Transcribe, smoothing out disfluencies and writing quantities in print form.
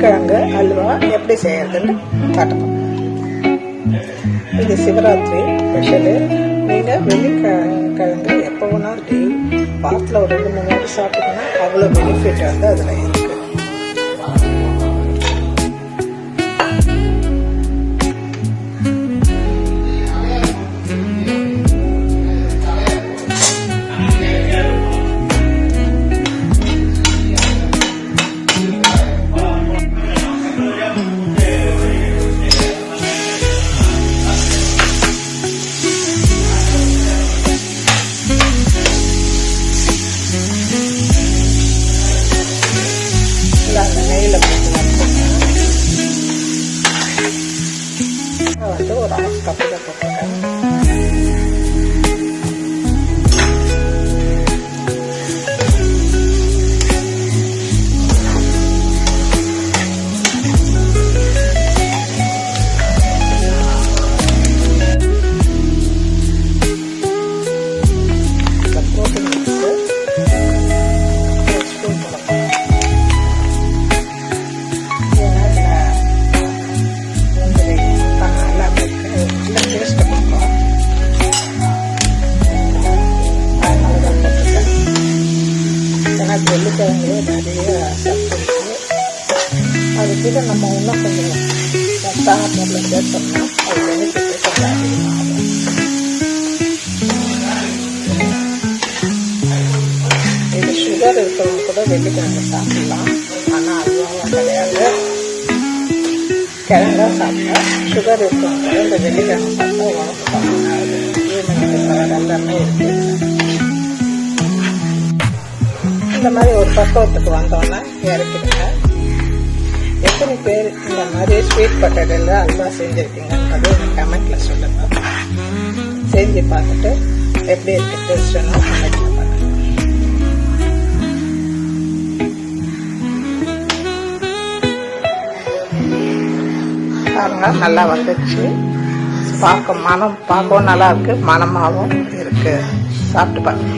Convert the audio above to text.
வெள்ளிக்கிழங்கு அல்வா எப்படி செய்யறதுன்னு காட்டணும். இது சிவராத்திரி ஸ்பெஷலு. நீங்கள் வெள்ளிக்கிழங்கு எப்போ வேணாலும் டெய்லி வாரத்தில் ஒரு 2-3 வாட்டி சாப்பிட்டீங்கன்னா அவ்வளோ பெனிஃபிட் வந்து அதில் இருக்குது. நெய்யில் போட்டு வந்து ஒரு 1/2 கப்பு தான் போட்டிருக்கேன். வெள்ளிக்கிழங்குலேயே நிறைய சத்து இருக்குது. அது கூட நம்ம இன்னும் கொஞ்சம் சத்தான பொருளை சேர்த்தோம்னா அது பெனிஃபிட்டு கொஞ்சம் அதிகமாகும். இது சுகர் இருக்கிறவங்க கூட வெள்ளிக்கிழங்கு சாப்பிடலாம். ஆனால் அதுவும் கிடையாது. கிழங்கா சாப்பிட்டா சுகர் இருக்கிறவங்க இந்த வெள்ளிக்கிழங்கு சாப்பிட்டா உடம்பு சாப்பிடாது. எல்லாமே இருக்குது. இந்த மாதிரி ஒரு பக்குவத்துக்கு வந்தோன்னா இறக்கிடுங்க. எத்தனை பேர் இந்த மாதிரி ஸ்வீட் பொட்டேட்டோல அல்வா செஞ்சுருக்கீங்கன்றது எனக்கு கமெண்ட்ல சொல்லுங்க. செஞ்சு பார்த்துட்டு எப்படி இருக்கு டேஸ்ட்னு கமெண்ட்ல பண்ணுங்க. பாருங்க, நல்லா வந்துச்சு. பார்க்கவும் நல்லா இருக்கு, மனமாகவும் இருக்கு. சாப்பிட்டு பாருங்க.